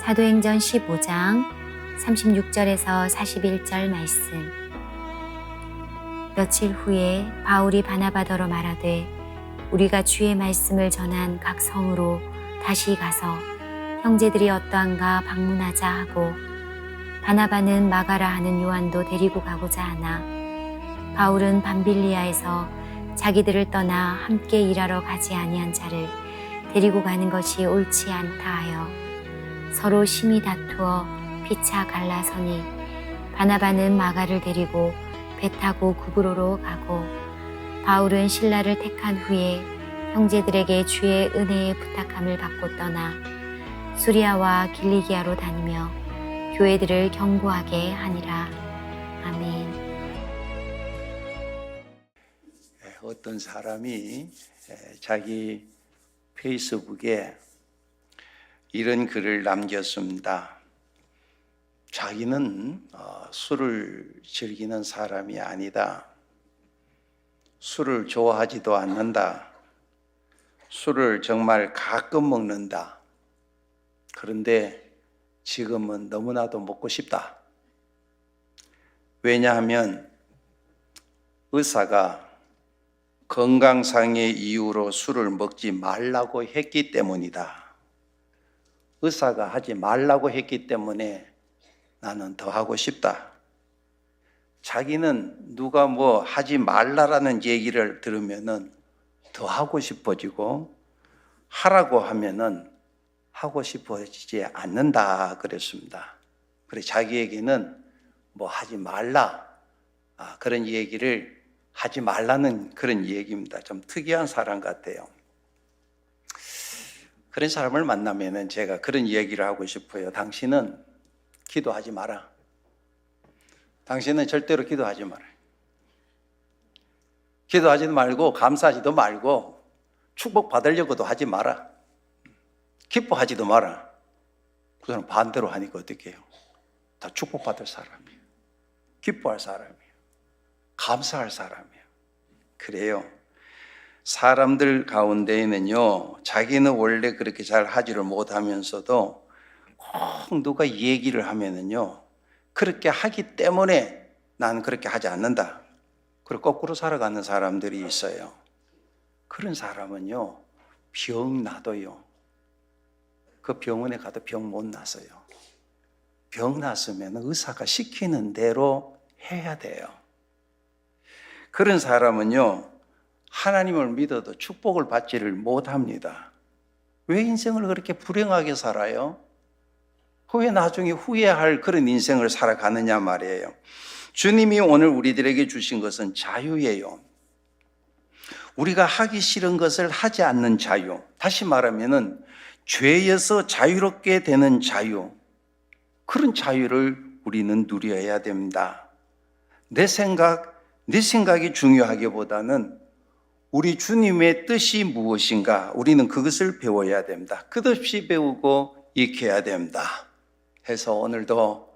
사도행전 15장 36절에서 41절 말씀. 며칠 후에 바울이 바나바더러 말하되 우리가 주의 말씀을 전한 각 성으로 다시 가서 형제들이 어떠한가 방문하자 하고, 바나바는 마가라 하는 요한도 데리고 가고자 하나 바울은 밤빌리아에서 자기들을 떠나 함께 일하러 가지 아니한 자를 데리고 가는 것이 옳지 않다 하여 서로 심히 다투어 피차 갈라서니, 바나바는 마가를 데리고 배 타고 구브로로 가고, 바울은 신라를 택한 후에 형제들에게 주의 은혜의 부탁함을 받고 떠나 수리아와 길리기아로 다니며 교회들을 경고하게 하니라. 아멘. 어떤 사람이 자기 페이스북에 이런 글을 남겼습니다. 자기는 술을 즐기는 사람이 아니다. 술을 좋아하지도 않는다. 술을 정말 가끔 먹는다. 그런데 지금은 너무나도 먹고 싶다. 왜냐하면 의사가 건강상의 이유로 술을 먹지 말라고 했기 때문이다. 의사가 하지 말라고 했기 때문에 나는 더 하고 싶다. 자기는 누가 뭐 하지 말라라는 얘기를 들으면은 더 하고 싶어지고, 하라고 하면은 하고 싶어지지 않는다 그랬습니다. 그래 자기에게는 뭐 하지 말라, 그런 얘기를 하지 말라는 그런 얘기입니다. 좀 특이한 사람 같아요. 그런 사람을 만나면은 제가 그런 얘기를 하고 싶어요. 당신은 기도하지 마라. 당신은 절대로 기도하지 마라. 기도하지도 말고 감사하지도 말고 축복 받으려고도 하지 마라. 기뻐하지도 마라. 그 사람 반대로 하니까 어떻게 해요? 다 축복받을 사람이에요. 기뻐할 사람이에요. 감사할 사람이에요. 그래요. 사람들 가운데에는요, 자기는 원래 그렇게 잘 하지를 못하면서도 꼭 누가 얘기를 하면은요, 그렇게 하기 때문에 나는 그렇게 하지 않는다. 그리고 거꾸로 살아가는 사람들이 있어요. 그런 사람은요, 병 나도요, 그 병원에 가도 병 못 나서요. 병 났으면 의사가 시키는 대로 해야 돼요. 그런 사람은요, 하나님을 믿어도 축복을 받지를 못합니다. 왜 인생을 그렇게 불행하게 살아요? 왜 나중에 후회할 그런 인생을 살아가느냐 말이에요. 주님이 오늘 우리들에게 주신 것은 자유예요. 우리가 하기 싫은 것을 하지 않는 자유, 다시 말하면은 죄에서 자유롭게 되는 자유, 그런 자유를 우리는 누려야 됩니다. 내 생각이 중요하기보다는 우리 주님의 뜻이 무엇인가, 우리는 그것을 배워야 됩니다. 끝없이 배우고 익혀야 됩니다. 해서 오늘도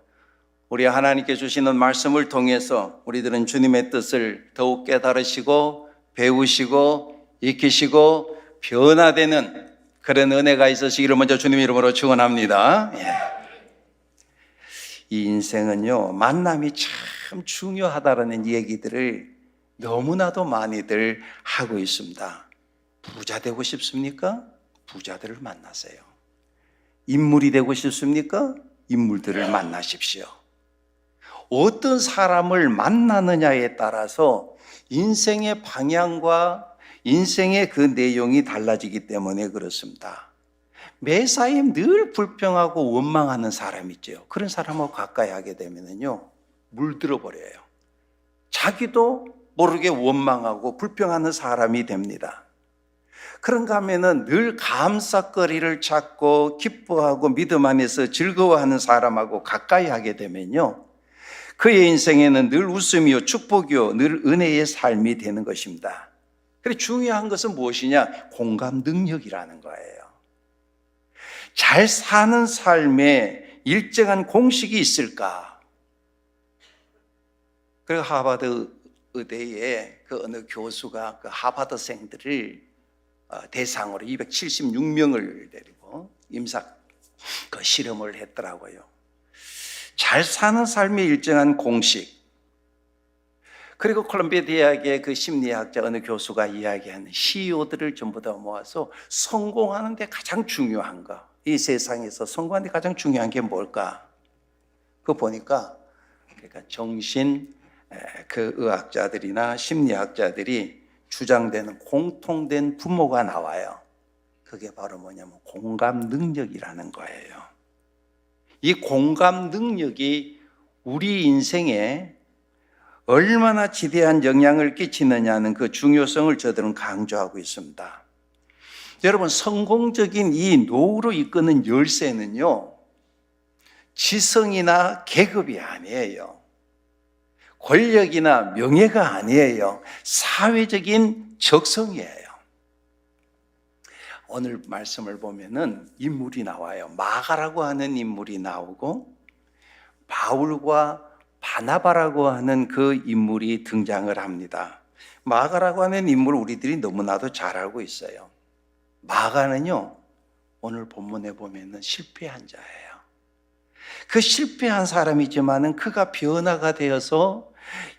우리 하나님께 주시는 말씀을 통해서 우리들은 주님의 뜻을 더욱 깨달으시고 배우시고 익히시고 변화되는 그런 은혜가 있으시기를 먼저 주님 이름으로 축원합니다. 이 인생은요, 만남이 참 중요하다라는 얘기들을 너무나도 많이들 하고 있습니다. 부자 되고 싶습니까? 부자들을 만나세요. 인물이 되고 싶습니까? 인물들을 만나십시오. 어떤 사람을 만나느냐에 따라서 인생의 방향과 인생의 그 내용이 달라지기 때문에 그렇습니다. 매사에 늘 불평하고 원망하는 사람 있죠. 그런 사람하고 가까이 하게 되면요, 물들어 버려요. 자기도 모르게 원망하고 불평하는 사람이 됩니다. 그런가 하면은 늘 감사거리를 찾고 기뻐하고 믿음 안에서 즐거워하는 사람하고 가까이 하게 되면요, 그의 인생에는 늘 웃음이요 축복이요 늘 은혜의 삶이 되는 것입니다. 그래서 중요한 것은 무엇이냐? 공감 능력이라는 거예요. 잘 사는 삶에 일정한 공식이 있을까? 그리고 하버드 의대의 그 어느 교수가 그 하버드생들을 대상으로 276명을 데리고 그 실험을 했더라고요. 잘 사는 삶의 일정한 공식, 그리고 콜롬비아 대학의 그 심리학자 어느 교수가 이야기하는 CEO들을 전부 다 모아서 성공하는 데 가장 중요한 거, 이 세상에서 성공하는 데 가장 중요한 게 뭘까? 그거 보니까 그러니까 정신 그 의학자들이나 심리학자들이 주장되는 공통된 분모가 나와요. 그게 바로 뭐냐면 공감 능력이라는 거예요. 이 공감 능력이 우리 인생에 얼마나 지대한 영향을 끼치느냐는 그 중요성을 저들은 강조하고 있습니다. 여러분, 성공적인 이 노후로 이끄는 열쇠는요, 지성이나 계급이 아니에요. 권력이나 명예가 아니에요. 사회적인 적성이에요. 오늘 말씀을 보면은 인물이 나와요. 마가라고 하는 인물이 나오고 바울과 바나바라고 하는 그 인물이 등장을 합니다. 마가라고 하는 인물을 우리들이 너무나도 잘 알고 있어요. 마가는요, 오늘 본문에 보면은 실패한 자예요. 그 실패한 사람이지만은 그가 변화가 되어서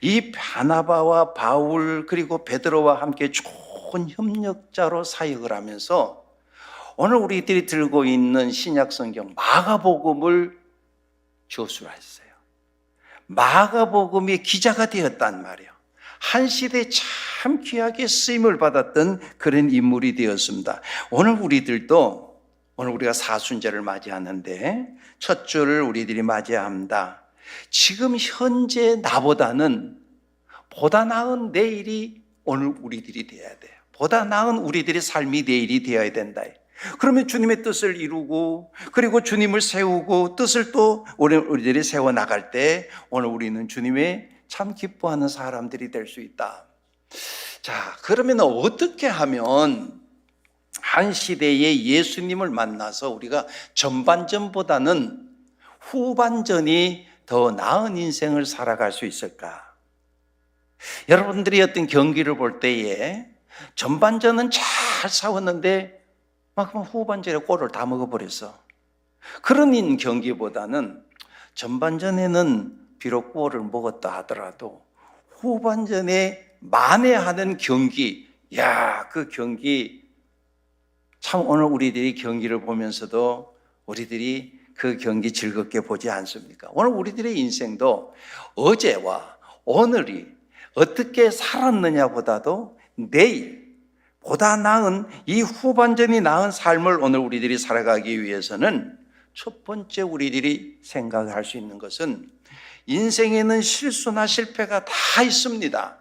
이 바나바와 바울 그리고 베드로와 함께 좋은 협력자로 사역을 하면서 오늘 우리들이 들고 있는 신약 성경 마가복음을 저술했어요. 마가복음의 기자가 되었단 말이에요. 한 시대에 참 귀하게 쓰임을 받았던 그런 인물이 되었습니다. 오늘 우리가 사순절을 맞이하는데 첫 주를 우리들이 맞이합니다. 지금 현재 나보다는 보다 나은 내일이 오늘 우리들이 되어야 돼요. 보다 나은 우리들의 삶이 내일이 되어야 된다. 그러면 주님의 뜻을 이루고 그리고 주님을 세우고 뜻을 또 우리들이 세워나갈 때 오늘 우리는 주님의 참 기뻐하는 사람들이 될 수 있다. 자, 그러면 어떻게 하면 한 시대에 예수님을 만나서 우리가 전반전보다는 후반전이 더 나은 인생을 살아갈 수 있을까? 여러분들이 어떤 경기를 볼 때에 전반전은 잘 싸웠는데 막 후반전에 골을 다 먹어버렸어. 그런 경기보다는 전반전에는 비록 골을 먹었다 하더라도 후반전에 만회하는 경기, 그 경기 참 오늘 우리들이 경기를 보면서도 우리들이 그 경기 즐겁게 보지 않습니까? 오늘 우리들의 인생도 어제와 오늘이 어떻게 살았느냐보다도 내일 보다 나은 이 후반전이 나은 삶을 오늘 우리들이 살아가기 위해서는 첫 번째 우리들이 생각할 수 있는 것은 인생에는 실수나 실패가 다 있습니다.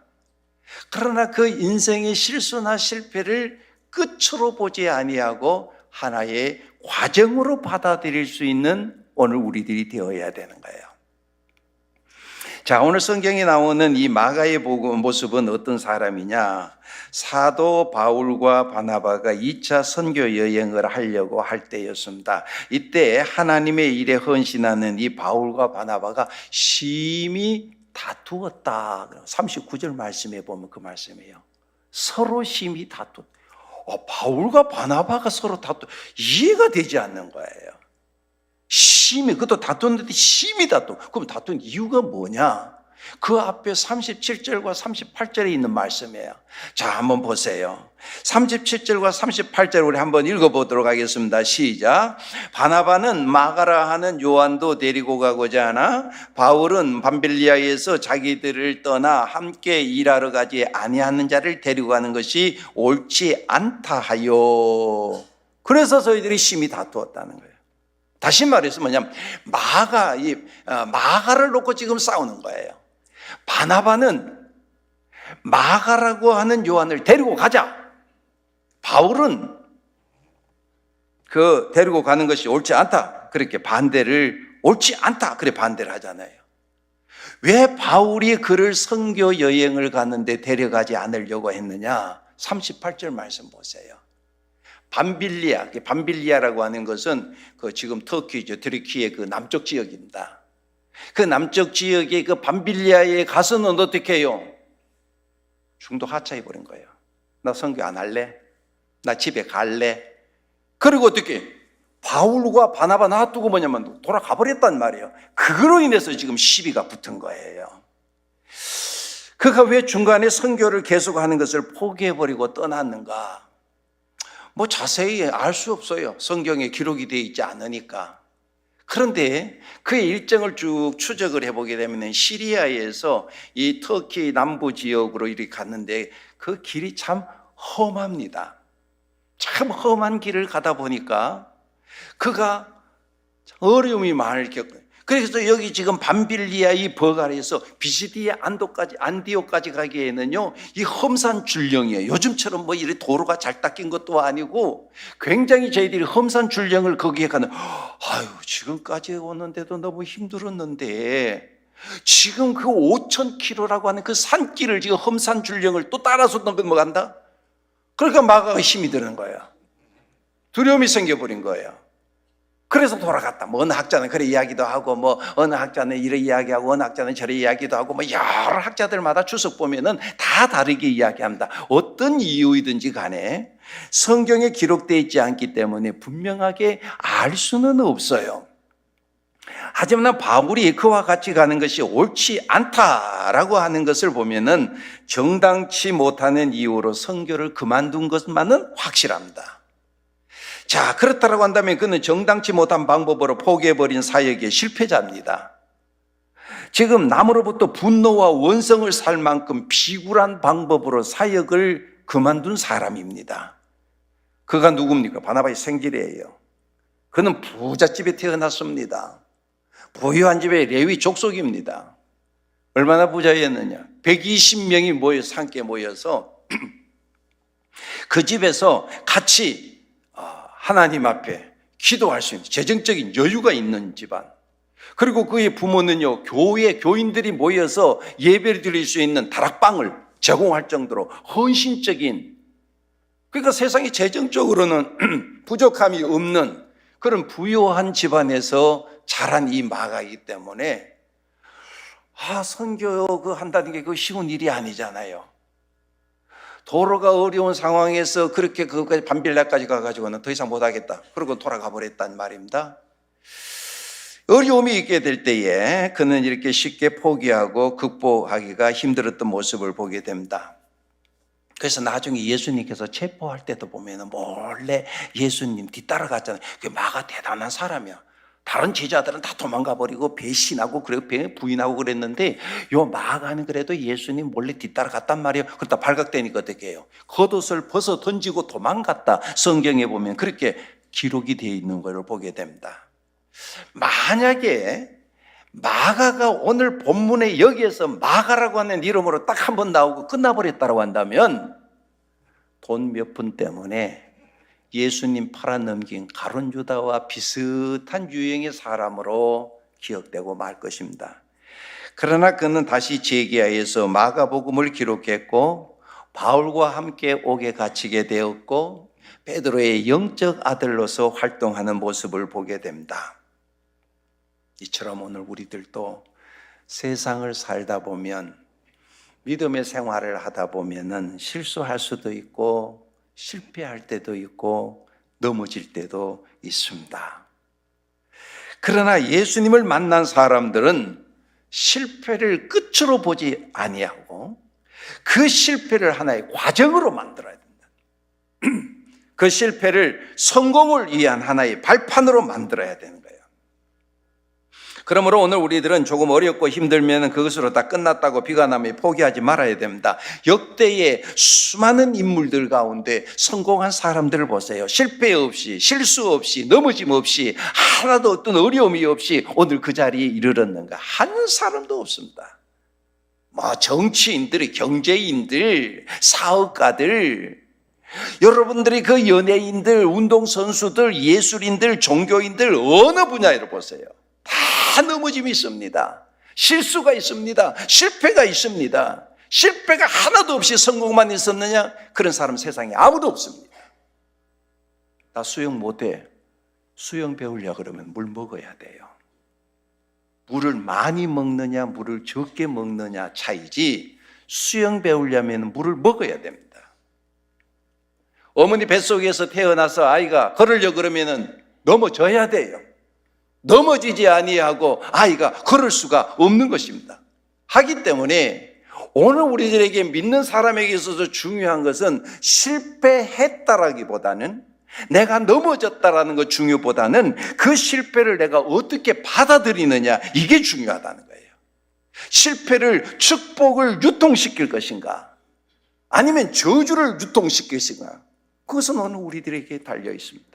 그러나 그 인생의 실수나 실패를 끝으로 보지 아니하고 하나의 과정으로 받아들일 수 있는 오늘 우리들이 되어야 되는 거예요. 자, 오늘 성경에 나오는 이 마가의 모습은 어떤 사람이냐? 사도 바울과 바나바가 2차 선교 여행을 하려고 할 때였습니다. 이때 하나님의 일에 헌신하는 이 바울과 바나바가 심히 다투었다. 39절 말씀에 보면 그 말씀이에요. 서로 심히 다투었다. 바울과 바나바가 서로 이해가 되지 않는 거예요. 심히, 그것도 다투는데 심히 그럼 다투는 이유가 뭐냐? 그 앞에 37절과 38절에 있는 말씀이에요. 자, 한번 보세요. 37절과 38절 우리 한번 읽어보도록 하겠습니다. 시작. 바나바는 마가라 하는 요한도 데리고 가고자 하나 바울은 밤빌리아에서 자기들을 떠나 함께 일하러 가지 아니하는 자를 데리고 가는 것이 옳지 않다 하여. 그래서 저희들이 심히 다투었다는 거예요. 다시 말해서 뭐냐면 마가를 놓고 지금 싸우는 거예요. 바나바는 마가라고 하는 요한을 데리고 가자. 바울은 그 데리고 가는 것이 옳지 않다. 그렇게 옳지 않다. 그래 반대를 하잖아요. 왜 바울이 그를 선교 여행을 갔는데 데려가지 않으려고 했느냐? 38절 말씀 보세요. 밤빌리아라고 하는 것은 그 지금 터키죠. 트르키의 그 남쪽 지역입니다. 그 남쪽 지역의 그 밤빌리아에 가서는 어떻게 해요? 중도 하차해 버린 거예요. 나 선교 안 할래? 나 집에 갈래? 그리고 어떻게? 바울과 바나바 놔두고 뭐냐면 돌아가 버렸단 말이에요. 그거로 인해서 지금 시비가 붙은 거예요. 그가 왜 중간에 선교를 계속하는 것을 포기해버리고 떠났는가? 뭐 자세히 알 수 없어요. 성경에 기록이 되어 있지 않으니까. 그런데 그의 일정을 쭉 추적을 해보게 되면 시리아에서 이 터키 남부 지역으로 이렇게 갔는데 그 길이 참 험합니다. 참 험한 길을 가다 보니까 그가 어려움이 많을 겪어요. 그래서 여기 지금 밤빌리아 이 버갈에서 비시디아 안디오까지 가기에는요, 이 험산 줄령이에요. 요즘처럼 뭐 이렇게 도로가 잘 닦인 것도 아니고 굉장히 저희들이 험산 줄령을 거기에 가는, 아유, 지금까지 오는데도 너무 힘들었는데 지금 그 5,000km라고 하는 그 산길을 지금 험산 줄령을 또 따라서 넘어간다? 그러니까 마가가 힘이 드는 거예요. 두려움이 생겨버린 거예요. 그래서 돌아갔다. 뭐 어느 학자는 그래 이야기도 하고, 뭐 어느 학자는 이래 이야기하고, 어느 학자는 저래 이야기도 하고, 뭐 여러 학자들마다 주석 보면은 다 다르게 이야기합니다. 어떤 이유이든지 간에 성경에 기록되어 있지 않기 때문에 분명하게 알 수는 없어요. 하지만 바울이 그와 같이 가는 것이 옳지 않다라고 하는 것을 보면은 정당치 못하는 이유로 선교를 그만둔 것만은 확실합니다. 자, 그렇다고 한다면 그는 정당치 못한 방법으로 포기해버린 사역의 실패자입니다. 지금 남으로부터 분노와 원성을 살 만큼 비굴한 방법으로 사역을 그만둔 사람입니다. 그가 누굽니까? 바나바의 생질이에요. 그는 부잣집에 태어났습니다. 부유한 집의 레위 족속입니다. 얼마나 부자였느냐? 120명이 모여서 함께 모여서 그 집에서 같이 하나님 앞에 기도할 수 있는 재정적인 여유가 있는 집안. 그리고 그의 부모는요, 교회 교인들이 모여서 예배를 드릴 수 있는 다락방을 제공할 정도로 헌신적인, 그러니까 세상에 재정적으로는 부족함이 없는 그런 부유한 집안에서 자란 이 마가이기 때문에 선교 한다는 게 그 쉬운 일이 아니잖아요. 도로가 어려운 상황에서 그렇게 그까지 밤빌라까지 가가지고는 더 이상 못하겠다. 그러고 돌아가 버렸단 말입니다. 어려움이 있게 될 때에 그는 이렇게 쉽게 포기하고 극복하기가 힘들었던 모습을 보게 됩니다. 그래서 나중에 예수님께서 체포할 때도 보면 몰래 예수님 뒤따라갔잖아요. 그 마가 대단한 사람이야. 다른 제자들은 다 도망가 버리고 배신하고 그리고 부인하고 그랬는데 요 마가는 그래도 예수님 몰래 뒤따라갔단 말이에요. 그러다 발각되니까 어떻게 해요? 겉옷을 벗어 던지고 도망갔다. 성경에 보면 그렇게 기록이 되어 있는 걸 보게 됩니다. 만약에 마가가 오늘 본문에 여기에서 마가라고 하는 이름으로 딱 한 번 나오고 끝나버렸다고 한다면 돈 몇 푼 때문에 예수님 팔아넘긴 가룟 유다와 비슷한 유형의 사람으로 기억되고 말 것입니다. 그러나 그는 다시 제기하에서 마가복음을 기록했고 바울과 함께 옥에 갇히게 되었고 베드로의 영적 아들로서 활동하는 모습을 보게 됩니다. 이처럼 오늘 우리들도 세상을 살다 보면 믿음의 생활을 하다 보면은 실수할 수도 있고 실패할 때도 있고 넘어질 때도 있습니다. 그러나 예수님을 만난 사람들은 실패를 끝으로 보지 아니하고 그 실패를 하나의 과정으로 만들어야 된다. 그 실패를 성공을 위한 하나의 발판으로 만들어야 되는 거예요. 그러므로 오늘 우리들은 조금 어렵고 힘들면 그것으로 다 끝났다고 비관하며 포기하지 말아야 됩니다. 역대의 수많은 인물들 가운데 성공한 사람들을 보세요. 실패 없이, 실수 없이, 넘어짐 없이, 하나도 어떤 어려움이 없이 오늘 그 자리에 이르렀는가? 한 사람도 없습니다. 정치인들, 경제인들, 사업가들, 여러분들이 그 연예인들, 운동선수들, 예술인들, 종교인들 어느 분야로 보세요. 다 넘어짐이 있습니다. 실수가 있습니다. 실패가 있습니다. 실패가 하나도 없이 성공만 있었느냐? 그런 사람 세상에 아무도 없습니다. 나 수영 못해. 수영 배우려고 그러면 물 먹어야 돼요. 물을 많이 먹느냐 물을 적게 먹느냐 차이지 수영 배우려면 물을 먹어야 됩니다. 어머니 뱃속에서 태어나서 아이가 걸으려고 그러면 넘어져야 돼요. 넘어지지 아니하고 아이가 걸을 수가 없는 것입니다. 하기 때문에 오늘 우리들에게 믿는 사람에게 있어서 중요한 것은 실패했다라기보다는 내가 넘어졌다라는 것 중요보다는 그 실패를 내가 어떻게 받아들이느냐, 이게 중요하다는 거예요. 실패를 축복을 유통시킬 것인가 아니면 저주를 유통시킬 것인가, 그것은 오늘 우리들에게 달려 있습니다.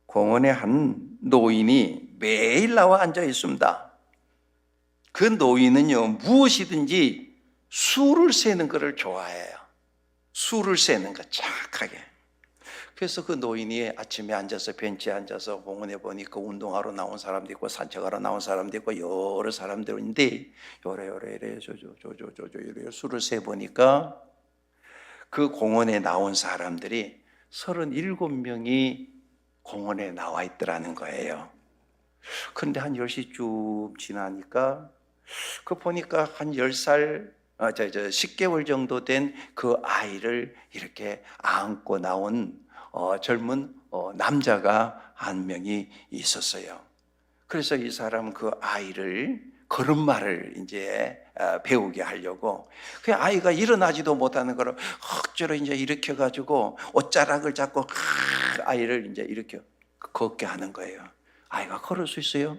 공원에 한 노인이 매일 나와 앉아 있습니다. 그 노인은요, 무엇이든지 수를 세는 것을 좋아해요. 수를 세는 것 정확하게. 그래서 그 노인이 아침에 앉아서 벤치에 앉아서 공원에 보니까 운동하러 나온 사람도 있고 산책하러 나온 사람도 있고 여러 사람들인데 요래 저래 수를 세 보니까 그 공원에 나온 사람들이 37명이 공원에 나와 있더라는 거예요. 그런데 한 10시쯤 지나니까 그 보니까 한 10살 10개월 정도 된 그 아이를 이렇게 안고 나온 젊은 남자가 한 명이 있었어요. 그래서 이 사람 그 아이를 걸음마를 이제 배우게 하려고 그 아이가 일어나지도 못하는 거를 억지로 이제 일으켜 가지고 옷자락을 잡고 아이를 이제 이렇게 걷게 하는 거예요. 아이가 걸을 수 있어요?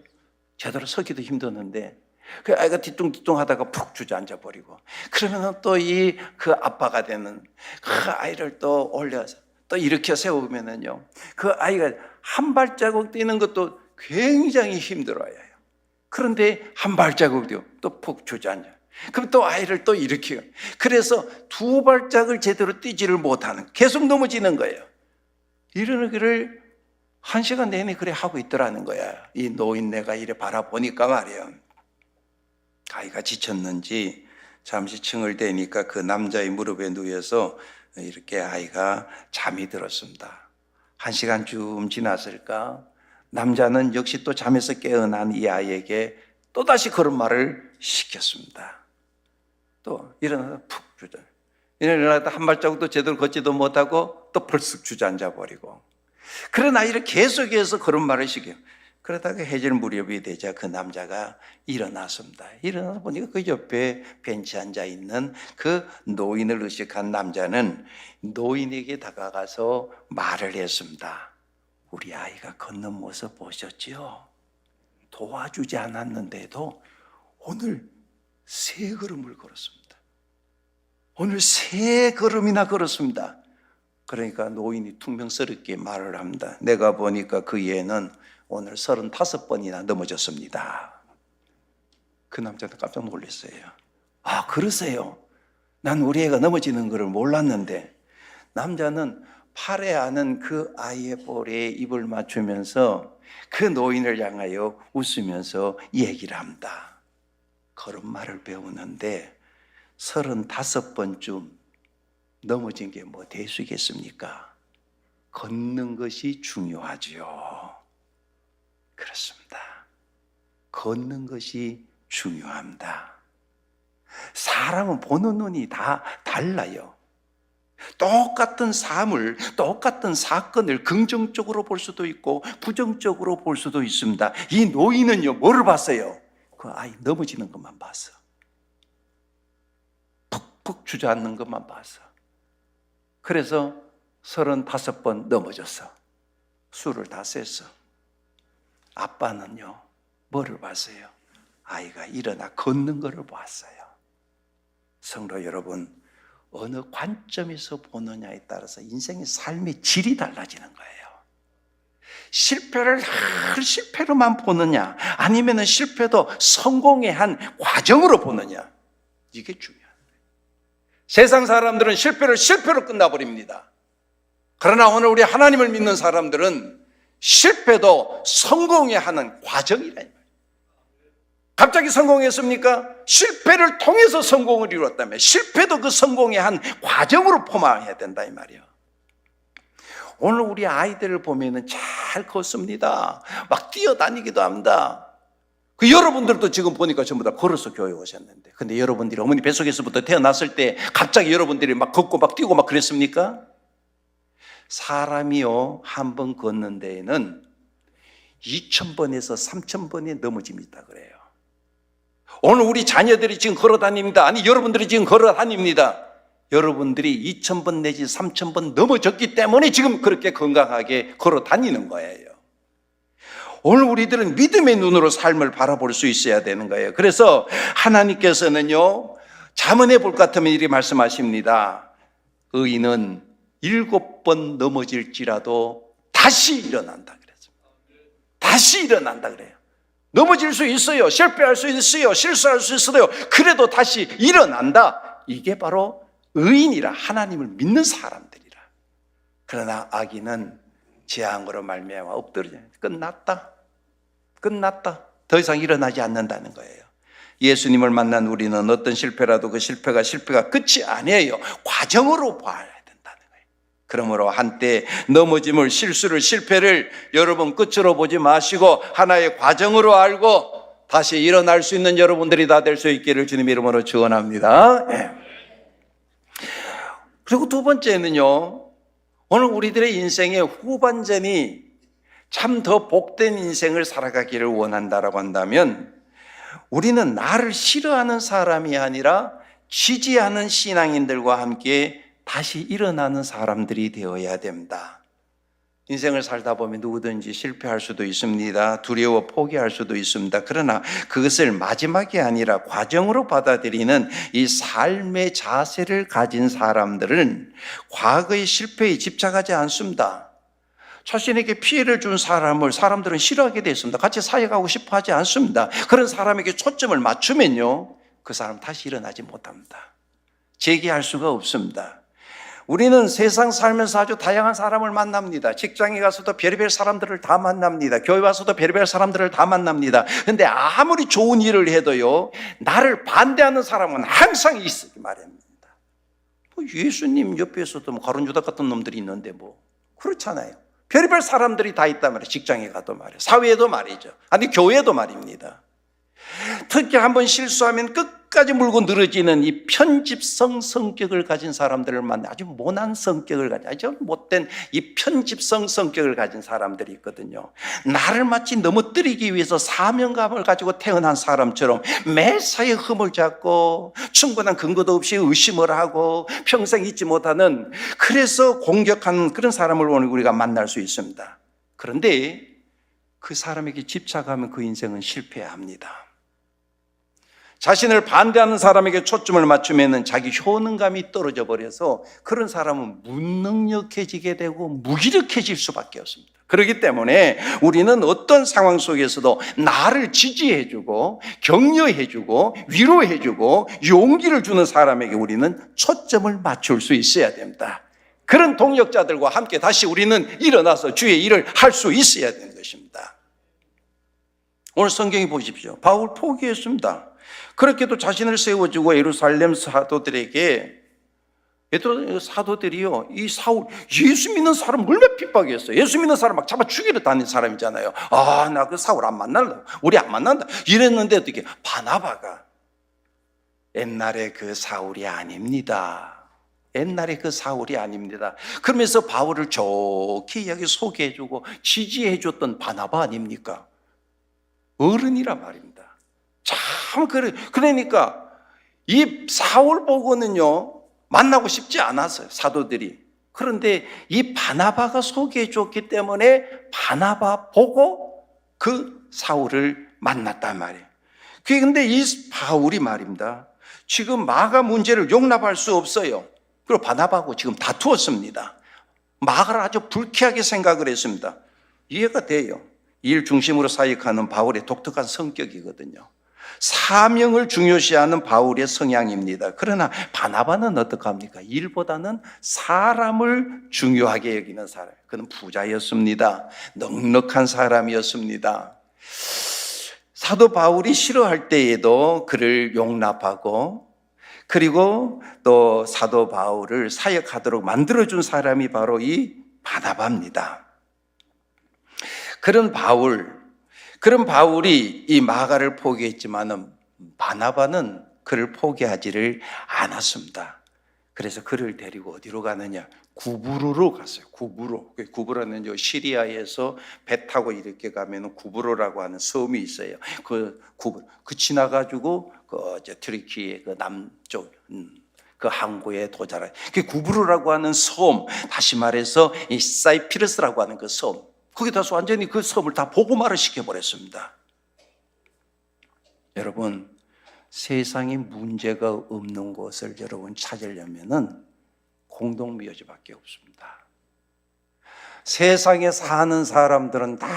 제대로 서기도 힘드는데 그 아이가 뒤뚱뒤뚱 하다가 푹 주저앉아 버리고, 그러면 또 그 아빠가 되는 그 아이를 또 올려서 또 일으켜 세우면은요, 그 아이가 한 발자국 뛰는 것도 굉장히 힘들어요. 그런데 한 발자국 뛰어 또 푹 주저앉아. 그럼 또 아이를 또 일으켜요. 그래서 두 발짝을 제대로 뛰지를 못하는, 계속 넘어지는 거예요. 이러는 거를 1시간 내내 그래 하고 있더라는 거야. 이 노인네가 이래 바라보니까 말이에요. 아이가 지쳤는지 잠시 층을 대니까 그 남자의 무릎에 누워서 이렇게 아이가 잠이 들었습니다. 1시간쯤 지났을까? 남자는 역시 또 잠에서 깨어난 이 아이에게 또다시 걸음마를 시켰습니다. 또 일어나서 푹 주저앉아. 일어나다 한 발자국도 제대로 걷지도 못하고 또 벌썩 주저앉아 버리고. 그런 아이를 계속해서 걸음마를 시켜요. 그러다가 해질 무렵이 되자 그 남자가 일어났습니다. 일어나서 보니까 그 옆에 벤치에 앉아 있는 그 노인을 의식한 남자는 노인에게 다가가서 말을 했습니다. 우리 아이가 걷는 모습 보셨지요? 도와주지 않았는데도 오늘 3걸음을 걸었습니다. 오늘 3걸음이나 걸었습니다. 그러니까 노인이 퉁명스럽게 말을 합니다. 내가 보니까 그 애는 오늘 35번이나 넘어졌습니다. 그 남자도 깜짝 놀랐어요. 아, 그러세요? 난 우리 애가 넘어지는 것을 몰랐는데. 남자는 팔에 안은 그 아이의 볼에 입을 맞추면서 그 노인을 향하여 웃으면서 얘기를 합니다. 걸음마를 배우는데 35번쯤 넘어진 게 뭐 대수겠습니까? 걷는 것이 중요하지요. 그렇습니다. 걷는 것이 중요합니다. 사람은 보는 눈이 다 달라요. 똑같은 삶을, 똑같은 사건을 긍정적으로 볼 수도 있고 부정적으로 볼 수도 있습니다. 이 노인은요, 뭐를 봤어요? 그 아이 넘어지는 것만 봤어. 푹푹 주저앉는 것만 봤어. 그래서 35번 넘어졌어. 수를 다 셌어. 아빠는요, 뭐를 봤어요? 아이가 일어나 걷는 것을 봤어요. 성도 여러분, 어느 관점에서 보느냐에 따라서 인생의 삶의 질이 달라지는 거예요. 실패를 실패로만 보느냐, 아니면 실패도 성공의 한 과정으로 보느냐, 이게 중요해요. 세상 사람들은 실패를 실패로 끝나버립니다. 그러나 오늘 우리 하나님을 믿는 사람들은 실패도 성공의 하는 과정이라. 갑자기 성공했습니까? 실패를 통해서 성공을 이루었다면 실패도 그 성공의 한 과정으로 포함해야 된다 이 말이에요. 오늘 우리 아이들을 보면은 잘 컸습니다. 막 뛰어다니기도 합니다. 그 여러분들도 지금 보니까 전부 다 걸어서 교회 오셨는데, 근데 여러분들이 어머니 뱃속에서부터 태어났을 때 갑자기 여러분들이 막 걷고 막 뛰고 막 그랬습니까? 사람이요 한 번 걷는 데에는 2,000번에서 3,000번이 넘어집니다 그래요. 오늘 우리 자녀들이 지금 걸어 다닙니다. 아니 여러분들이 지금 걸어 다닙니다. 여러분들이 2,000번 내지 3,000번 넘어졌기 때문에 지금 그렇게 건강하게 걸어 다니는 거예요. 오늘 우리들은 믿음의 눈으로 삶을 바라볼 수 있어야 되는 거예요. 그래서 하나님께서는요, 잠언의 볼 같으면 이렇게 말씀하십니다. 의인은 7번 넘어질지라도 다시 일어난다 그랬습니다. 다시 일어난다 그래요. 넘어질 수 있어요. 실패할 수 있어요. 실수할 수 있어요. 그래도 다시 일어난다. 이게 바로 의인이라, 하나님을 믿는 사람들이라. 그러나 악인은 재앙으로 말미암아 엎드려져 끝났다. 더 이상 일어나지 않는다는 거예요. 예수님을 만난 우리는 어떤 실패라도 그 실패가 끝이 아니에요. 과정으로 봐야 된다는 거예요. 그러므로 한때 넘어짐을, 실수를, 실패를 여러분 끝으로 보지 마시고 하나의 과정으로 알고 다시 일어날 수 있는 여러분들이 다 될 수 있기를 주님 이름으로 축원합니다. 그리고 두 번째는요, 오늘 우리들의 인생의 후반전이 참 더 복된 인생을 살아가기를 원한다라고 한다면 우리는 나를 싫어하는 사람이 아니라 지지하는 신앙인들과 함께 다시 일어나는 사람들이 되어야 됩니다. 인생을 살다 보면 누구든지 실패할 수도 있습니다. 두려워 포기할 수도 있습니다. 그러나 그것을 마지막이 아니라 과정으로 받아들이는 이 삶의 자세를 가진 사람들은 과거의 실패에 집착하지 않습니다. 자신에게 피해를 준 사람들은 싫어하게 됐습니다. 같이 사역하고 싶어 하지 않습니다. 그런 사람에게 초점을 맞추면요, 그 사람 다시 일어나지 못합니다. 재기할 수가 없습니다. 우리는 세상 살면서 아주 다양한 사람을 만납니다. 직장에 가서도 별의별 사람들을 다 만납니다. 교회 와서도 별의별 사람들을 다 만납니다. 그런데 아무리 좋은 일을 해도요, 나를 반대하는 사람은 항상 있으기 마련입니다. 예수님 옆에서도 가룟유다 같은 놈들이 있는데 그렇잖아요. 별의별 사람들이 다 있단 말이에요. 직장에 가도 말이에요. 사회에도 말이죠. 아니 교회도 말입니다. 특히 한번 실수하면 끝까지 물고 늘어지는 이 편집성 성격을 가진 사람들을 만나, 아주 모난 성격을 가진, 아주 못된 이 편집성 성격을 가진 사람들이 있거든요. 나를 마치 넘어뜨리기 위해서 사명감을 가지고 태어난 사람처럼 매사에 흠을 잡고 충분한 근거도 없이 의심을 하고 평생 잊지 못하는, 그래서 공격하는 그런 사람을 오늘 우리가 만날 수 있습니다. 그런데 그 사람에게 집착하면 그 인생은 실패합니다. 자신을 반대하는 사람에게 초점을 맞추면 자기 효능감이 떨어져 버려서 그런 사람은 무능력해지게 되고 무기력해질 수밖에 없습니다. 그렇기 때문에 우리는 어떤 상황 속에서도 나를 지지해주고 격려해주고 위로해주고 용기를 주는 사람에게 우리는 초점을 맞출 수 있어야 됩니다. 그런 동력자들과 함께 다시 우리는 일어나서 주의 일을 할 수 있어야 되는 것입니다. 오늘 성경에 보십시오. 바울 포기했습니다. 그렇게도 자신을 세워주고 예루살렘 사도들에게, 사도들이요, 이 사울, 예수 믿는 사람 얼마나 핍박했어요. 예수 믿는 사람 막 잡아 죽이러 다니는 사람이잖아요. 나 그 사울 안 만난다, 우리 안 만난다 이랬는데 어떻게 바나바가 옛날에 그 사울이 아닙니다. 옛날에 그 사울이 아닙니다. 그러면서 바울을 좋게 여기 소개해주고 지지해줬던 바나바 아닙니까? 어른이란 말입니다. 참 그러니까 이 사울 보고는요, 만나고 싶지 않았어요, 사도들이. 그런데 이 바나바가 소개해 줬기 때문에 바나바 보고 그 사울을 만났단 말이에요. 근데 이 바울이 말입니다, 지금 마가 문제를 용납할 수 없어요. 그리고 바나바하고 지금 다투었습니다. 마가를 아주 불쾌하게 생각을 했습니다. 이해가 돼요. 일 중심으로 사역하는 바울의 독특한 성격이거든요. 사명을 중요시하는 바울의 성향입니다. 그러나 바나바는 어떡합니까? 일보다는 사람을 중요하게 여기는 사람. 그는 부자였습니다. 넉넉한 사람이었습니다. 사도 바울이 싫어할 때에도 그를 용납하고, 그리고 또 사도 바울을 사역하도록 만들어준 사람이 바로 이 바나바입니다. 그런 바울이 이 마가를 포기했지만은 바나바는 그를 포기하지를 않았습니다. 그래서 그를 데리고 어디로 가느냐? 구브로로 갔어요. 구브로. 구브로는 시리아에서 배 타고 이렇게 가면 구브로라고 하는 섬이 있어요. 그 지나가지고 트리키의 그 남쪽 그 항구에 도달해. 그 구브로라고 하는 섬, 다시 말해서 이 사이피러스라고 하는 그 섬, 거기다서 완전히 그 섬을 다 보고말을 시켜버렸습니다. 여러분, 세상에 문제가 없는 곳을 여러분 찾으려면은 공동묘지밖에 없습니다. 세상에 사는 사람들은 다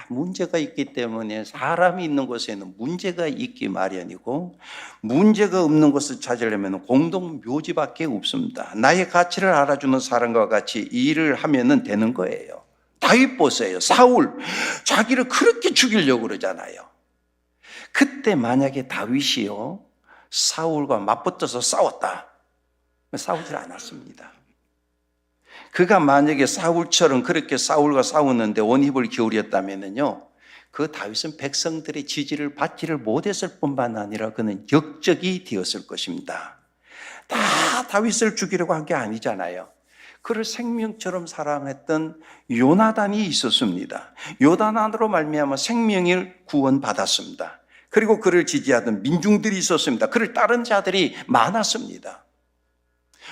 문제가 있기 때문에 사람이 있는 곳에는 문제가 있기 마련이고, 문제가 없는 곳을 찾으려면 공동묘지밖에 없습니다. 나의 가치를 알아주는 사람과 같이 일을 하면 되는 거예요. 다윗 보세요. 사울 자기를 그렇게 죽이려고 그러잖아요. 그때 만약에 다윗이요 사울과 맞붙어서 싸웠다, 싸우질 않았습니다. 그가 만약에 사울처럼 그렇게 사울과 싸우는데 원입을 기울였다면요, 그 다윗은 백성들의 지지를 받지를 못했을 뿐만 아니라 그는 역적이 되었을 것입니다. 다 다윗을 죽이려고 한 게 아니잖아요. 그를 생명처럼 사랑했던 요나단이 있었습니다. 요나단으로 말미암아 생명을 구원받았습니다. 그리고 그를 지지하던 민중들이 있었습니다. 그를 따른 자들이 많았습니다.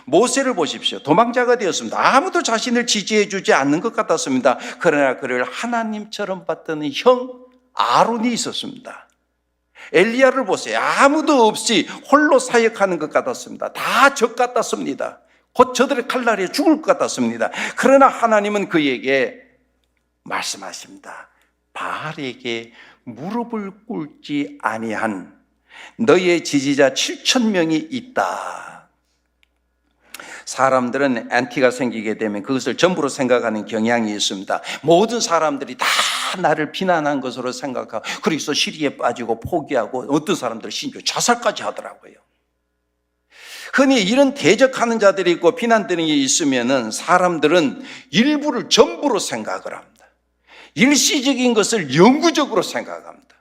모세를 보십시오. 도망자가 되었습니다. 아무도 자신을 지지해 주지 않는 것 같았습니다. 그러나 그를 하나님처럼 봤던 형 아론이 있었습니다. 엘리야를 보세요. 아무도 없이 홀로 사역하는 것 같았습니다. 다 적 같았습니다. 곧 저들의 칼날에 죽을 것 같았습니다. 그러나 하나님은 그에게 말씀하십니다. 바알에게 무릎을 꿇지 아니한 너의 지지자 7,000명이 있다. 사람들은 안티가 생기게 되면 그것을 전부로 생각하는 경향이 있습니다. 모든 사람들이 다 나를 비난한 것으로 생각하고, 그래서 시리에 빠지고 포기하고, 어떤 사람들은 심지어 자살까지 하더라고요. 흔히 이런 대적하는 자들이 있고 비난되는 게 있으면은 사람들은 일부를 전부로 생각을 합니다. 일시적인 것을 영구적으로 생각합니다.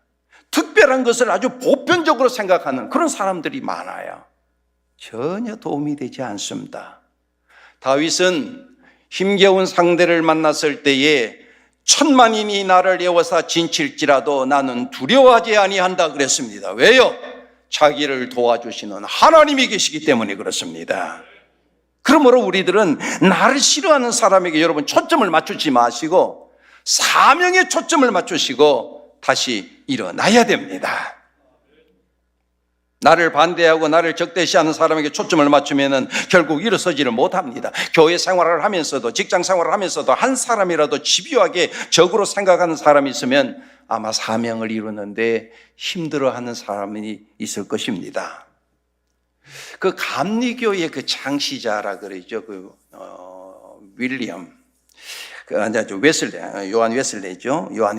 특별한 것을 아주 보편적으로 생각하는 그런 사람들이 많아요. 전혀 도움이 되지 않습니다. 다윗은 힘겨운 상대를 만났을 때에 10,000만인이 나를 에워싸 진칠지라도 나는 두려워하지 아니한다 그랬습니다. 왜요? 자기를 도와주시는 하나님이 계시기 때문에 그렇습니다. 그러므로 우리들은 나를 싫어하는 사람에게 여러분 초점을 맞추지 마시고 사명에 초점을 맞추시고 다시 일어나야 됩니다. 나를 반대하고 나를 적대시하는 사람에게 초점을 맞추면 결국 일어서지를 못합니다. 교회 생활을 하면서도 직장 생활을 하면서도 한 사람이라도 집요하게 적으로 생각하는 사람이 있으면 아마 사명을 이루는데 힘들어하는 사람이 있을 것입니다. 그 감리교의 그 창시자라 그러죠. 윌리엄, 요한 웨슬레죠. 요한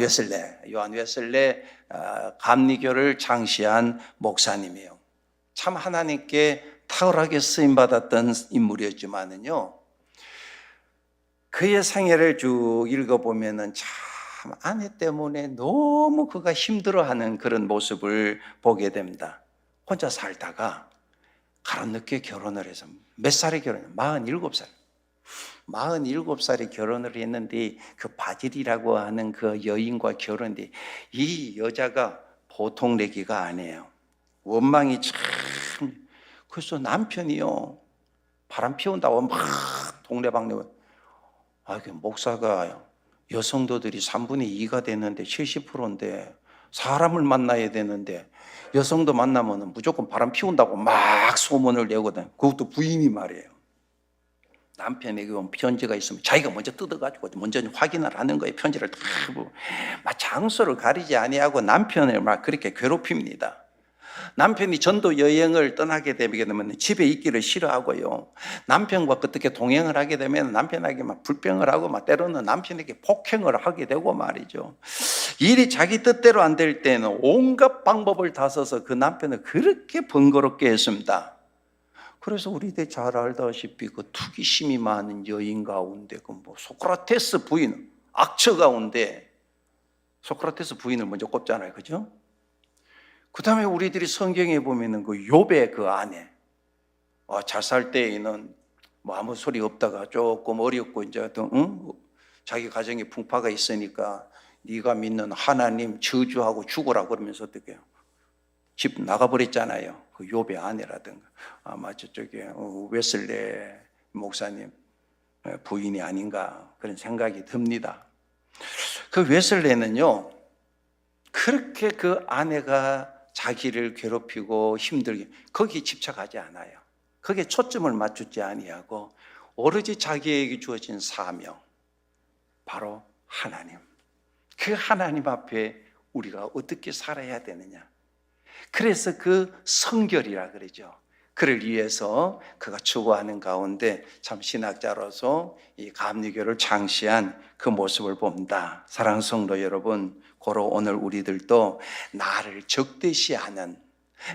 웨슬레 감리교를 창시한 목사님이에요. 참 하나님께 탁월하게 쓰임받았던 인물이었지만은요, 그의 생애를 쭉 읽어보면은 참 아내 때문에 너무 그가 힘들어하는 그런 모습을 보게 됩니다. 혼자 살다가 가로늦게 결혼을 해서 몇 살에 결혼해요? 47살. 47살에 결혼을 했는데 그 바질이라고 하는 그 여인과 결혼했는데 이 여자가 보통 내기가 아니에요. 원망이 참. 그래서 남편이요, 바람 피운다고 막 동네방네. 목사가 여성도들이 3분의 2가 되는데 70%인데 사람을 만나야 되는데 여성도 만나면 무조건 바람 피운다고 막 소문을 내거든. 그것도 부인이 말이에요. 남편에게 온 편지가 있으면 자기가 먼저 뜯어가지고 먼저 확인을 하는 거예요. 편지를 다 막 장소를 가리지 아니하고 남편을 막 그렇게 괴롭힙니다. 남편이 전도 여행을 떠나게 되면 집에 있기를 싫어하고요. 남편과 어떻게 동행을 하게 되면 남편에게 막 불평을 하고 막 때로는 남편에게 폭행을 하게 되고 말이죠. 일이 자기 뜻대로 안 될 때는 온갖 방법을 다 써서 그 남편을 그렇게 번거롭게 했습니다. 그래서 우리들 잘 알다시피 그 투기심이 많은 여인 가운데 소크라테스 부인, 악처 가운데 소크라테스 부인을 먼저 꼽잖아요. 그죠? 그 다음에 우리들이 성경에 보면은 그 욥의 그 아내, 잘 살 때에는 뭐 아무 소리 없다가 조금 어렵고 이제 자기 가정에 풍파가 있으니까 네가 믿는 하나님 저주하고 죽어라 그러면서 어떻게 해요? 집 나가버렸잖아요. 그 욥의 아내라든가 아마 저쪽에 웨슬레 목사님 부인이 아닌가 그런 생각이 듭니다. 그 웨슬레는요, 그렇게 그 아내가 자기를 괴롭히고 힘들게 거기에 집착하지 않아요. 거기에 초점을 맞추지 아니하고 오로지 자기에게 주어진 사명, 바로 하나님. 그 하나님 앞에 우리가 어떻게 살아야 되느냐. 그래서 그 성결이라 그러죠. 그를 위해서 그가 추구하는 가운데 참 신학자로서 이 감리교를 창시한 그 모습을 봅니다. 사랑하는 성도 여러분, 고로 오늘 우리들도 나를 적대시하는,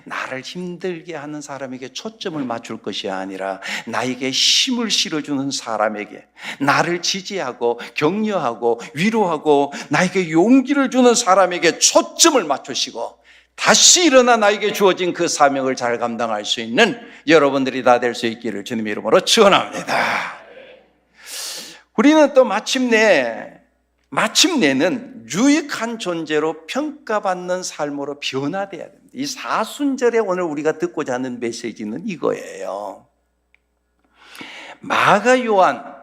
나를 힘들게 하는 사람에게 초점을 맞출 것이 아니라 나에게 힘을 실어주는 사람에게, 나를 지지하고 격려하고 위로하고 나에게 용기를 주는 사람에게 초점을 맞추시고 다시 일어나 나에게 주어진 그 사명을 잘 감당할 수 있는 여러분들이 다 될 수 있기를 주님의 이름으로 축원합니다. 우리는 또 마침내는 유익한 존재로 평가받는 삶으로 변화돼야 됩니다. 이 사순절에 오늘 우리가 듣고자 하는 메시지는 이거예요. 마가 요한,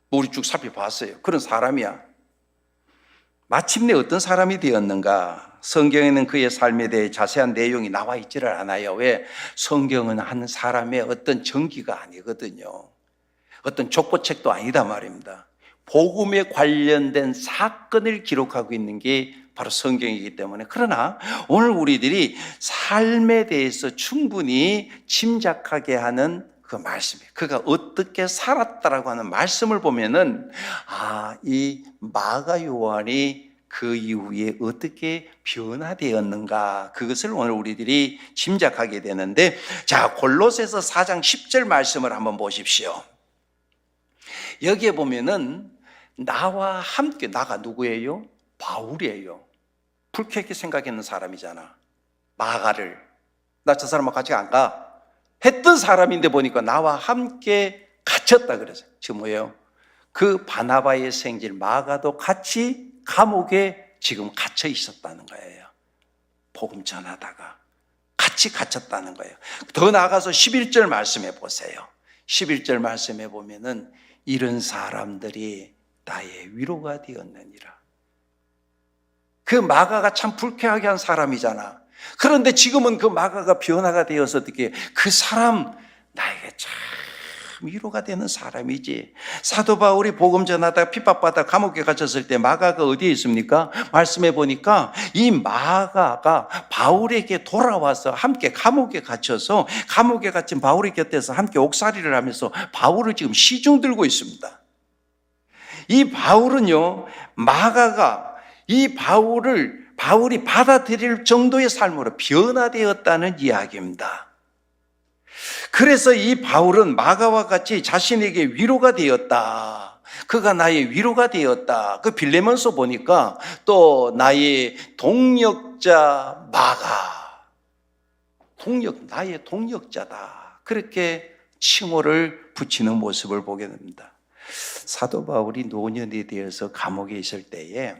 우리 쭉 살펴봤어요. 그런 사람이야. 마침내 어떤 사람이 되었는가? 성경에는 그의 삶에 대해 자세한 내용이 나와 있지를 않아요. 왜? 성경은 한 사람의 어떤 전기가 아니거든요. 어떤 족보책도 아니다 말입니다. 복음에 관련된 사건을 기록하고 있는 게 바로 성경이기 때문에. 그러나 오늘 우리들이 삶에 대해서 충분히 짐작하게 하는 그 말씀이에요. 그가 어떻게 살았다라고 하는 말씀을 보면은 이 마가 요한이 그 이후에 어떻게 변화되었는가, 그것을 오늘 우리들이 짐작하게 되는데, 자, 골로새서 4장 10절 말씀을 한번 보십시오. 여기에 보면은 나와 함께, 나가 누구예요? 바울이에요. 불쾌하게 생각했는 사람이잖아. 마가를 나 저 사람하고 같이 안 가 했던 사람인데 보니까 나와 함께 갇혔다 그랬어요. 지금 뭐예요? 그 바나바의 생질 마가도 같이 감옥에 지금 갇혀 있었다는 거예요. 복음 전하다가 같이 갇혔다는 거예요. 더 나아가서 11절 말씀해 보세요. 11절 말씀해 보면은 이런 사람들이 나의 위로가 되었느니라. 그 마가가 참 불쾌하게 한 사람이잖아. 그런데 지금은 그 마가가 변화가 되어서 어떻게 그 사람 나에게 참 위로가 되는 사람이지. 사도 바울이 복음 전하다가 핍박받아 감옥에 갇혔을 때 마가가 어디에 있습니까? 말씀해 보니까 이 마가가 바울에게 돌아와서 함께 감옥에 갇혀서 감옥에 갇힌 바울의 곁에서 함께 옥살이를 하면서 바울을 지금 시중 들고 있습니다. 이 바울은요, 마가가 이 바울이 받아들일 정도의 삶으로 변화되었다는 이야기입니다. 그래서 이 바울은 마가와 같이 자신에게 위로가 되었다. 그가 나의 위로가 되었다. 그 빌레몬서 보니까 또 나의 동역자 마가, 나의 동역자다. 그렇게 칭호를 붙이는 모습을 보게 됩니다. 사도 바울이 노년에 대해서 감옥에 있을 때에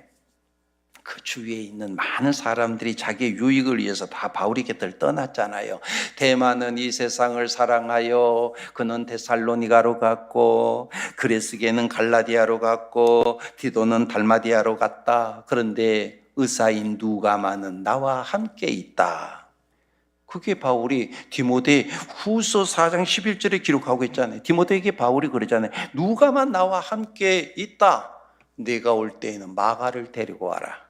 그 주위에 있는 많은 사람들이 자기의 유익을 위해서 다 바울의 곁을 떠났잖아요. 데마는 이 세상을 사랑하여 그는 데살로니가로 갔고, 그레스게는 갈라디아로 갔고, 디도는 달마디아로 갔다. 그런데 의사인 누가마는 나와 함께 있다. 그게 바울이 디모데 후서 4장 11절에 기록하고 있잖아요. 디모데에게 바울이 그러잖아요. 누가만 나와 함께 있다. 내가 올 때에는 마가를 데리고 와라.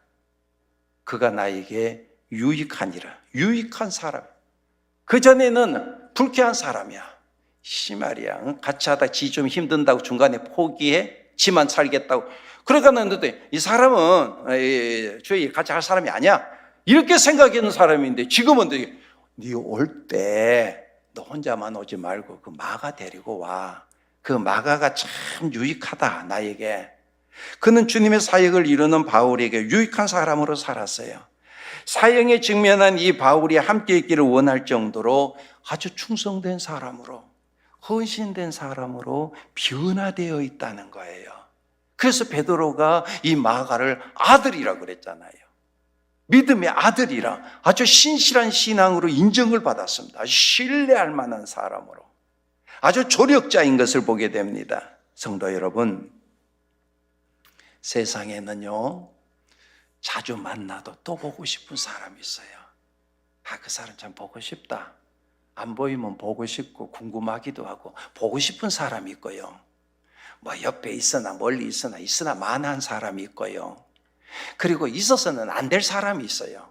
그가 나에게 유익하니라. 유익한 사람. 그전에는 불쾌한 사람이야. 말이야. 같이 하다 지 좀 힘든다고 중간에 포기해. 지만 살겠다고. 그러가는데 이 사람은 저희 같이 할 사람이 아니야. 이렇게 생각하는 사람인데 지금은 네 올 때 너 혼자만 오지 말고 그 마가 데리고 와. 그 마가가 참 유익하다 나에게. 그는 주님의 사역을 이루는 바울에게 유익한 사람으로 살았어요. 사형에 직면한 이 바울이 함께 있기를 원할 정도로 아주 충성된 사람으로, 헌신된 사람으로 변화되어 있다는 거예요. 그래서 베드로가 이 마가를 아들이라고 그랬잖아요. 믿음의 아들이라 아주 신실한 신앙으로 인정을 받았습니다. 신뢰할 만한 사람으로, 아주 조력자인 것을 보게 됩니다. 성도 여러분, 세상에는요, 자주 만나도 또 보고 싶은 사람이 있어요. 그 사람 참 보고 싶다. 안 보이면 보고 싶고 궁금하기도 하고 보고 싶은 사람이 있고요. 옆에 있으나 멀리 있으나 만한 사람이 있고요. 그리고 있어서는 안 될 사람이 있어요.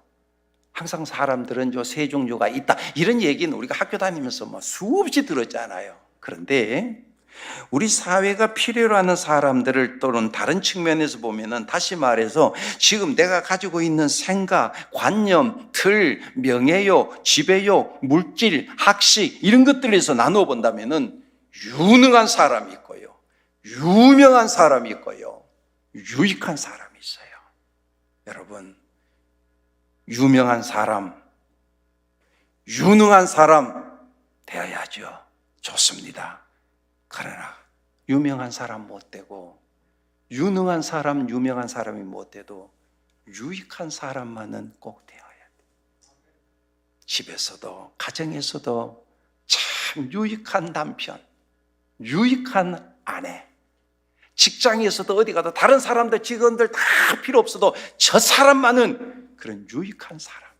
항상 사람들은 요 세 종류가 있다, 이런 얘기는 우리가 학교 다니면서 수없이 들었잖아요. 그런데 우리 사회가 필요로 하는 사람들을 또는 다른 측면에서 보면은, 다시 말해서 지금 내가 가지고 있는 생각, 관념, 틀, 명예요, 지배요, 물질, 학식, 이런 것들에서 나누어 본다면은 유능한 사람이 있고요, 유명한 사람이 있고요, 유익한 사람이 있어요. 여러분, 유명한 사람, 유능한 사람 되어야죠. 좋습니다. 그러나 유명한 사람 못 되고, 유능한 사람, 유명한 사람이 못 돼도 유익한 사람만은 꼭 되어야 돼. 집에서도 가정에서도 참 유익한 남편, 유익한 아내, 직장에서도 어디 가도 다른 사람들, 직원들 다 필요 없어도 저 사람만은 그런 유익한 사람,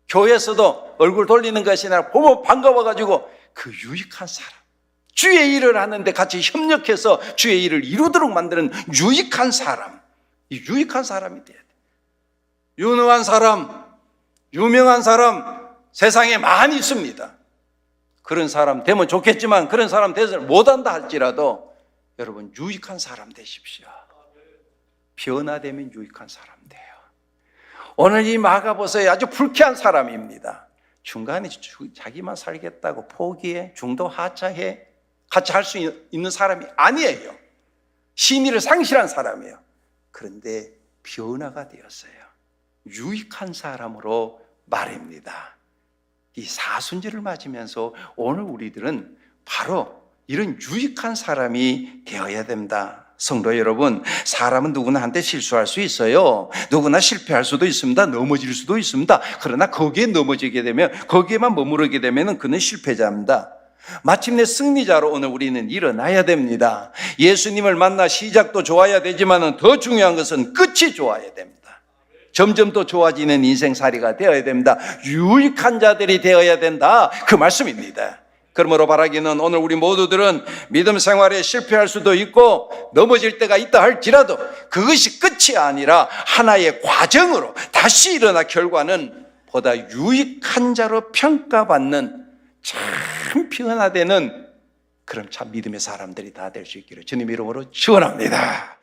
교회에서도 얼굴 돌리는 것이 아니라 보면 반가워가지고 그 유익한 사람, 주의 일을 하는데 같이 협력해서 주의 일을 이루도록 만드는 유익한 사람, 이 유익한 사람이 돼야 돼. 유능한 사람, 유명한 사람 세상에 많이 있습니다. 그런 사람 되면 좋겠지만, 그런 사람 되지 못한다 할지라도 여러분, 유익한 사람 되십시오. 변화되면 유익한 사람 돼요. 오늘 이 마가보서에 아주 불쾌한 사람입니다. 중간에 자기만 살겠다고 포기해, 중도 하차해, 같이 할 수 있는 사람이 아니에요. 신의를 상실한 사람이에요. 그런데 변화가 되었어요. 유익한 사람으로 말입니다. 이 사순절을 맞으면서 오늘 우리들은 바로 이런 유익한 사람이 되어야 된다. 성도 여러분, 사람은 누구나 한때 실수할 수 있어요. 누구나 실패할 수도 있습니다. 넘어질 수도 있습니다. 그러나 거기에 넘어지게 되면, 거기에만 머무르게 되면 그는 실패자입니다. 마침내 승리자로 오늘 우리는 일어나야 됩니다. 예수님을 만나 시작도 좋아야 되지만 더 중요한 것은 끝이 좋아야 됩니다. 점점 더 좋아지는 인생살이가 되어야 됩니다. 유익한 자들이 되어야 된다, 그 말씀입니다. 그러므로 바라기는, 오늘 우리 모두들은 믿음 생활에 실패할 수도 있고 넘어질 때가 있다 할지라도 그것이 끝이 아니라 하나의 과정으로 다시 일어나 결과는 보다 유익한 자로 평가받는 참 변화되는 그런 참 믿음의 사람들이 다 될 수 있기를 주님 이름으로 축원합니다.